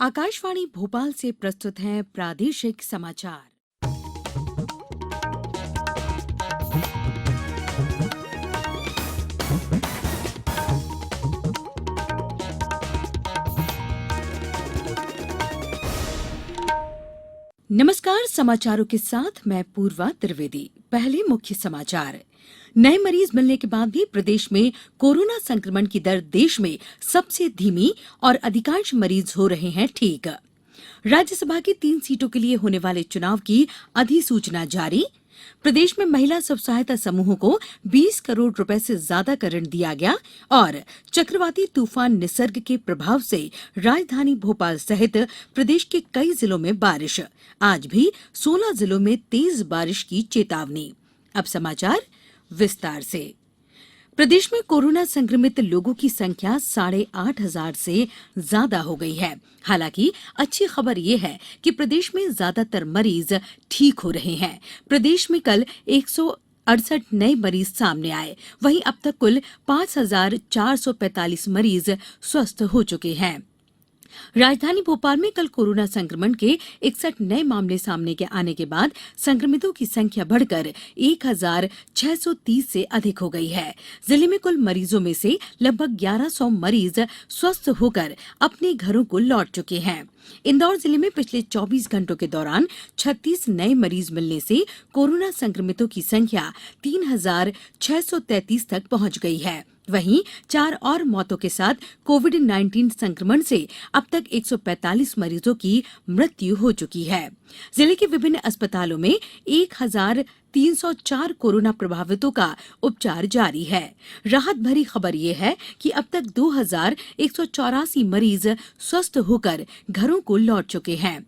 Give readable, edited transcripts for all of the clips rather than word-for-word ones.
आकाशवाणी भोपाल से प्रस्तुत हैं प्रादेशिक समाचार। नमस्कार, समाचारों के साथ मैं पूर्वा त्रिवेदी। पहले मुख्य समाचार। नए मरीज मिलने के बाद भी प्रदेश में कोरोना संक्रमण की दर देश में सबसे धीमी और अधिकांश मरीज हो रहे हैं ठीक। राज्यसभा की 3 सीटों के लिए होने वाले चुनाव की अधिसूचना जारी। प्रदेश में महिला स्व सहायता समूहों को 20 करोड़ रुपए से ज्यादा का ऋण दिया गया और चक्रवाती तूफान निसर्ग के प्रभाव से राजधानी भोपाल सहित प्रदेश के कई जिलों में बारिश। आज भी 16 जिलों में तेज बारिश की चेतावनी। अब समाचार विस्तार से। प्रदेश में कोरोना संक्रमित लोगों की संख्या 8,500 से ज्यादा हो गई है। हालांकि अच्छी खबर ये है कि प्रदेश में ज्यादातर मरीज ठीक हो रहे हैं। प्रदेश में कल 168 नए मरीज सामने आए। वहीं अब तक कुल 5,445 मरीज स्वस्थ हो चुके हैं। राजधानी भोपाल में कल कोरोना संक्रमण के 61 नए मामले सामने के आने के बाद संक्रमितों की संख्या बढ़कर 1,630 से अधिक हो गई है। जिले में कुल मरीजों में से लगभग 1,100 मरीज स्वस्थ होकर अपने घरों को लौट चुके हैं। इंदौर जिले में पिछले 24 घंटों के दौरान 36 नए मरीज मिलने से कोरोना संक्रमितों की संख्या 3,633 तक पहुंच गई है। वहीं 4 और मौतों के साथ कोविड-19 संक्रमण से अब तक 145 मरीजों की मृत्यु हो चुकी है। जिले के विभिन्न अस्पतालों में 1,304 कोरोना प्रभावितों का उपचार जारी है। राहत भरी खबर यह है कि अब तक 2,184 मरीज स्वस्थ होकर घरों को लौट चुके हैं।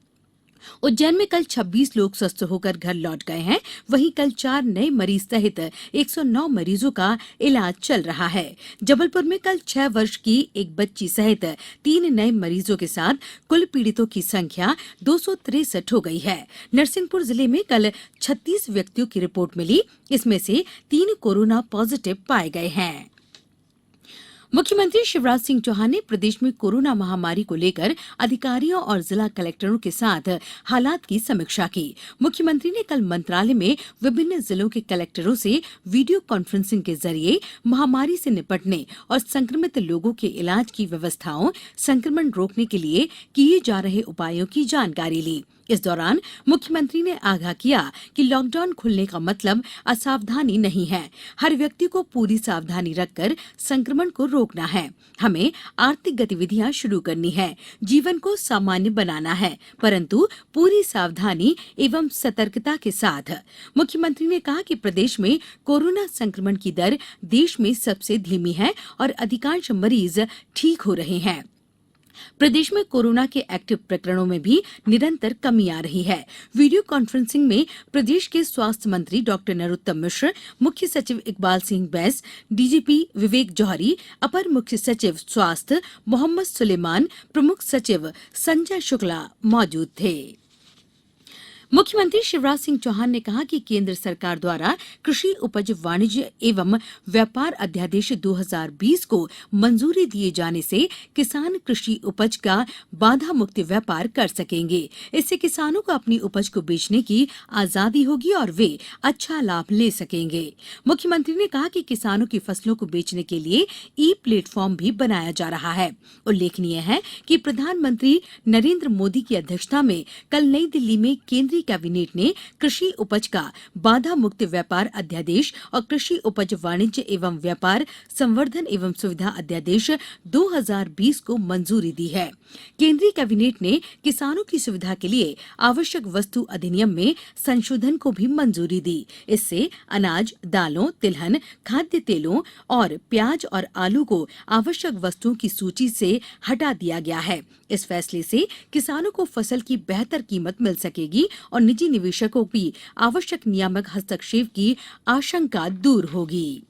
उज्जैन में कल 26 लोग स्वस्थ होकर घर लौट गए हैं। वहीं कल 4 नए मरीज सहित 109 मरीजों का इलाज चल रहा है। जबलपुर में कल 6 वर्ष की एक बच्ची सहित 3 नए मरीजों के साथ कुल पीड़ितों की संख्या 263 हो गई है। नरसिंहपुर जिले में कल 36 व्यक्तियों की रिपोर्ट मिली। इसमें से 3 कोरोना पॉजिटिव पाए गए हैं। मुख्यमंत्री शिवराज सिंह चौहान ने प्रदेश में कोरोना महामारी को लेकर अधिकारियों और जिला कलेक्टरों के साथ हालात की समीक्षा की। मुख्यमंत्री ने कल मंत्रालय में विभिन्न जिलों के कलेक्टरों से वीडियो कॉन्फ्रेंसिंग के जरिए महामारी से निपटने और संक्रमित लोगों के इलाज की व्यवस्थाओं, संक्रमण रोकने के लिए किए जा रहे उपायों की जानकारी ली। इस दौरान मुख्यमंत्री ने आगाह किया कि लॉकडाउन खुलने का मतलब असावधानी नहीं है। हर व्यक्ति को पूरी सावधानी रखकर संक्रमण को रोकना है। हमें आर्थिक गतिविधियां शुरू करनी है, जीवन को सामान्य बनाना है, परंतु पूरी सावधानी एवं सतर्कता के साथ। मुख्यमंत्री ने कहा कि प्रदेश में कोरोना संक्रमण की दर देश में सबसे धीमी है और अधिकांश मरीज ठीक हो रहे हैं। प्रदेश में कोरोना के एक्टिव प्रकरणों में भी निरंतर कमी आ रही है। वीडियो कॉन्फ्रेंसिंग में प्रदेश के स्वास्थ्य मंत्री डॉक्टर नरोत्तम मिश्र, मुख्य सचिव इकबाल सिंह बैस, डीजीपी विवेक जौहरी, अपर मुख्य सचिव स्वास्थ्य मोहम्मद सुलेमान, प्रमुख सचिव संजय शुक्ला मौजूद थे। मुख्यमंत्री शिवराज सिंह चौहान ने कहा कि केंद्र सरकार द्वारा कृषि उपज वाणिज्य एवं व्यापार अध्यादेश 2020 को मंजूरी दिए जाने से किसान कृषि उपज का बाधा मुक्त व्यापार कर सकेंगे। इससे किसानों को अपनी उपज को बेचने की आजादी होगी और वे अच्छा लाभ ले सकेंगे। मुख्यमंत्री ने कहा कि किसानों की फसलों को बेचने के लिए ई प्लेटफॉर्म भी बनाया जा रहा है। उल्लेखनीय है कि प्रधानमंत्री नरेंद्र मोदी की अध्यक्षता में कल नई दिल्ली में केंद्रीय कैबिनेट ने कृषि उपज का बाधा मुक्त व्यापार अध्यादेश और कृषि उपज वाणिज्य एवं व्यापार संवर्धन एवं सुविधा अध्यादेश 2020 को मंजूरी दी है। केंद्रीय कैबिनेट ने किसानों की सुविधा के लिए आवश्यक वस्तु अधिनियम में संशोधन को भी मंजूरी दी। इससे अनाज, दालों, तिलहन, खाद्य तेलों और प्याज और आलू को आवश्यक वस्तुओं की सूची से हटा दिया गया है। इस फैसले से किसानों को फसल की बेहतर कीमत मिल सकेगी और निजी निवेशकों की आवश्यक नियामक हस्तक्षेप की आशंका दूर होगी।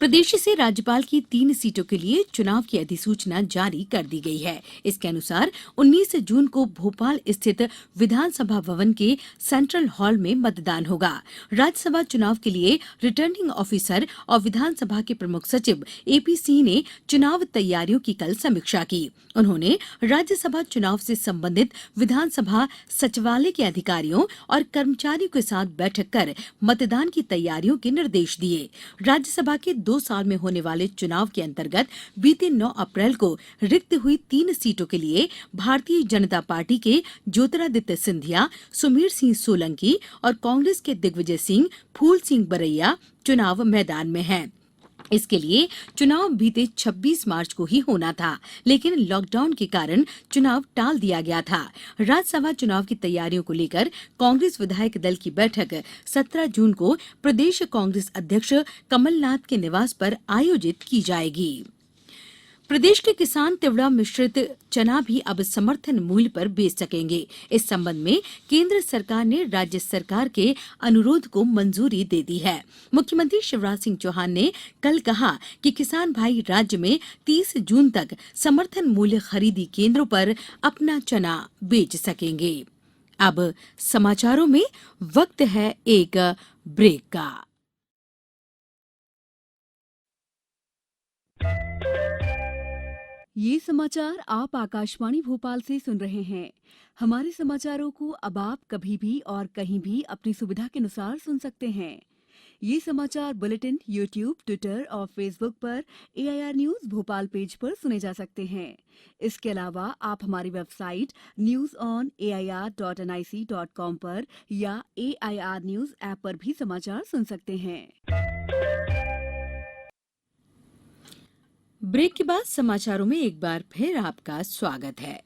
प्रदेश से राज्यपाल की 3 सीटों के लिए चुनाव की अधिसूचना जारी कर दी गई है। इसके अनुसार 19 जून को भोपाल स्थित विधानसभा भवन के सेंट्रल हॉल में मतदान होगा। राज्यसभा चुनाव के लिए रिटर्निंग ऑफिसर और विधानसभा के प्रमुख सचिव एपी सिंह ने चुनाव तैयारियों की कल समीक्षा की। उन्होंने राज्यसभा चुनाव से संबंधित विधानसभा सचिवालय के अधिकारियों और कर्मचारियों के साथ बैठक कर मतदान की तैयारियों के निर्देश दिए। राज्यसभा के 2 साल में होने वाले चुनाव के अंतर्गत बीते 9 अप्रैल को रिक्त हुई 3 सीटों के लिए भारतीय जनता पार्टी के ज्योतिरादित्य सिंधिया, सुमीर सिंह सोलंकी और कांग्रेस के दिग्विजय सिंह, फूल सिंह बरैया चुनाव मैदान में हैं। इसके लिए चुनाव बीते 26 मार्च को ही होना था, लेकिन लॉकडाउन के कारण चुनाव टाल दिया गया था। राज्यसभा चुनाव की तैयारियों को लेकर कांग्रेस विधायक दल की बैठक 17 जून को प्रदेश कांग्रेस अध्यक्ष कमलनाथ के निवास पर आयोजित की जाएगी। प्रदेश के किसान तिवड़ा मिश्रित चना भी अब समर्थन मूल्य पर बेच सकेंगे। इस संबंध में केंद्र सरकार ने राज्य सरकार के अनुरोध को मंजूरी दे दी है। मुख्यमंत्री शिवराज सिंह चौहान ने कल कहा कि किसान भाई राज्य में 30 जून तक समर्थन मूल्य खरीदी केंद्रों पर अपना चना बेच सकेंगे। अब समाचारों में वक्त है एक ब्रेक का। ये समाचार आप आकाशवाणी भोपाल से सुन रहे हैं। हमारे समाचारों को अब आप कभी भी और कहीं भी अपनी सुविधा के अनुसार सुन सकते हैं। ये समाचार बुलेटिन यूट्यूब, ट्विटर और फेसबुक पर AIR न्यूज भोपाल पेज पर सुने जा सकते हैं। इसके अलावा आप हमारी वेबसाइट newsonair.nic.com पर या AIR न्यूज ऐप पर भी समाचार सुन सकते हैं। ब्रेक के बाद समाचारों में एक बार फिर आपका स्वागत है।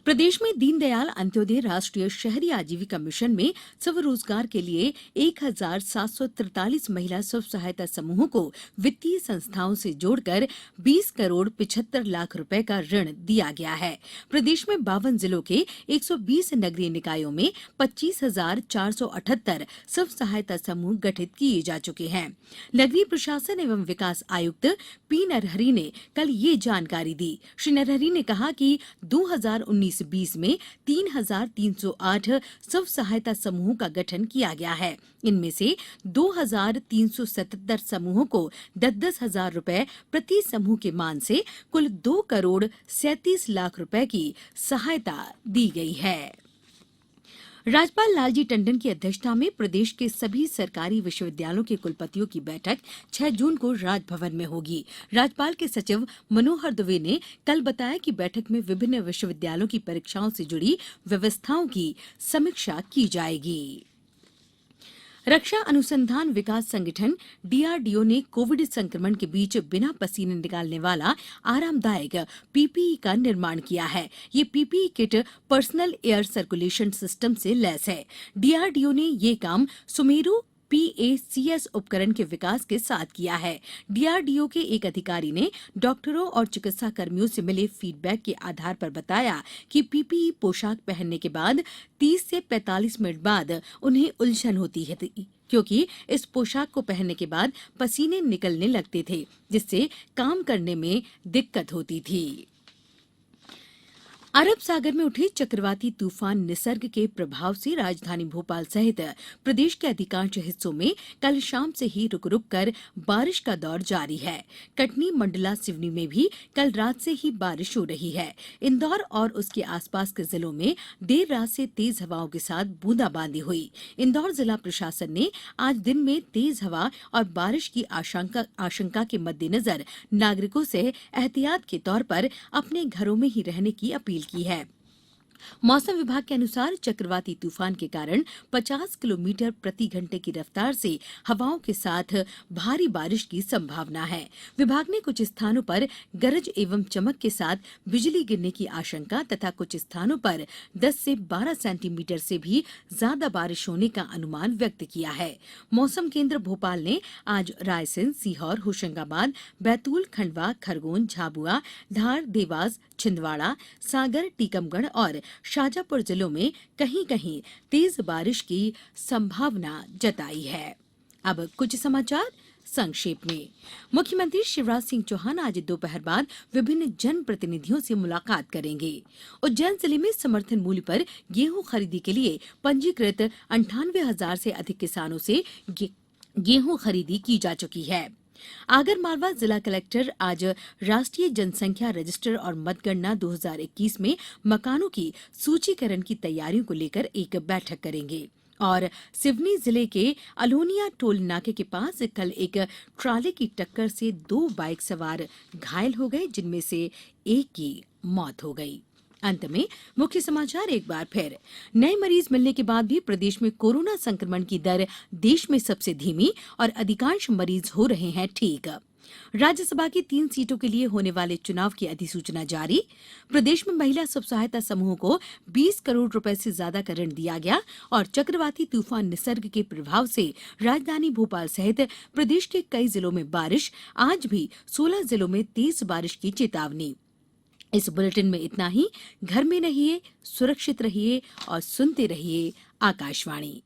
प्रदेश में दीनदयाल अंत्योदय राष्ट्रीय शहरी आजीविका मिशन में स्वरोजगार के लिए 1743 महिला स्व सहायता समूहों को वित्तीय संस्थाओं से जोड़कर 20 करोड़ 75 लाख रुपए का ऋण दिया गया है। प्रदेश में 52 जिलों के 120 नगरीय निकायों में 25,478 स्व सहायता समूह गठित किए जा चुके हैं। नगरीय प्रशासन एवं विकास आयुक्त पी नरहरी ने कल ये जानकारी दी। श्री नरहरी ने कहा कि 2019-20 में 3,308 स्व सहायता समूहों का गठन किया गया है। इनमें से 2,377 समूहों को 10-10 हजार रुपए प्रति समूह के मान से कुल 2 करोड़ 37 लाख रुपए की सहायता दी गई है। राज्यपाल लालजी टंडन की अध्यक्षता में प्रदेश के सभी सरकारी विश्वविद्यालयों के कुलपतियों की बैठक 6 जून को राजभवन में होगी। राज्यपाल के सचिव मनोहर दुबे ने कल बताया कि बैठक में विभिन्न विश्वविद्यालयों की परीक्षाओं से जुड़ी व्यवस्थाओं की समीक्षा की जाएगी। रक्षा अनुसंधान विकास संगठन DRDO ने कोविड संक्रमण के बीच बिना पसीने निकालने वाला आरामदायक PPE का निर्माण किया है। ये PPE kit personal air circulation system से लैस है। DRDO ने ये काम सुमेरु PACS उपकरण के विकास के साथ किया है। DRDO के एक अधिकारी ने डॉक्टरों और चिकित्सा कर्मियों से मिले फीडबैक के आधार पर बताया कि PPE पोशाक पहनने के बाद 30 से 45 मिनट बाद उन्हें उलझन होती है, क्योंकि इस पोशाक को पहनने के बाद पसीने निकलने लगते थे, जिससे काम करने में दिक्कत होती थी। अरब सागर में उठे चक्रवाती तूफान निसर्ग के प्रभाव से राजधानी भोपाल सहित प्रदेश के अधिकांश हिस्सों में कल शाम से ही रुक रुक कर बारिश का दौर जारी है। कटनी, मंडला, सिवनी में भी कल रात से ही बारिश हो रही है। इंदौर और उसके आसपास के जिलों में देर रात से तेज हवाओं के साथ बूंदाबांदी हुई। इंदौर जिला प्रशासन ने आज दिन में तेज हवा और बारिश की आशंका के मद्देनजर नागरिकों से एहतियात के तौर पर अपने घरों में ही रहने की अपील की है। मौसम विभाग के अनुसार चक्रवाती तूफान के कारण 50 किलोमीटर प्रति घंटे की रफ्तार से हवाओं के साथ भारी बारिश की संभावना है। विभाग ने कुछ स्थानों पर गरज एवं चमक के साथ बिजली गिरने की आशंका तथा कुछ स्थानों पर 10 से 12 सेंटीमीटर से भी ज्यादा बारिश होने का अनुमान व्यक्त किया है। मौसम केंद्र भोपाल ने आज रायसेन, सीहोर, होशंगाबाद, बैतूल, खंडवा, खरगोन, झाबुआ, धार, देवास, छिंदवाड़ा, सागर, टीकमगढ़ और शाजापुर जिलों में कहीं तेज बारिश की संभावना जताई है। अब कुछ समाचार संक्षेप में मुख्यमंत्री शिवराज सिंह चौहान आज दोपहर बाद विभिन्न जनप्रतिनिधियों से मुलाकात करेंगे। उज्जैन जिले में समर्थन मूल्य पर गेहूं खरीदी के लिए पंजीकृत 98,000 से अधिक किसानों से गेहूं खरीदी की जा चुकी है। आगरमालवा जिला कलेक्टर आज राष्ट्रीय जनसंख्या रजिस्टर और मतगणना 2021 में मकानों की सूचीकरण की तैयारियों को लेकर एक बैठक करेंगे। और सिवनी जिले के अलोनिया टोल नाके के पास कल एक ट्राले की टक्कर से 2 बाइक सवार घायल हो गए, जिनमें से एक की मौत हो गई। अंत में मुख्य समाचार एक बार फिर। नए मरीज मिलने के बाद भी प्रदेश में कोरोना संक्रमण की दर देश में सबसे धीमी और अधिकांश मरीज हो रहे हैं ठीक। राज्यसभा की 3 सीटों के लिए होने वाले चुनाव की अधिसूचना जारी। प्रदेश में महिला स्व सहायता समूहों को 20 करोड़ रुपए से ज्यादा का ऋण दिया गया। और चक्रवाती तूफान निसर्ग के प्रभाव से राजधानी भोपाल सहित प्रदेश के कई जिलों में बारिश। आज भी 16 जिलों में तेज बारिश की चेतावनी। इस बुलेटिन में इतना ही। घर में रहिए, सुरक्षित रहिए और सुनते रहिए आकाशवाणी।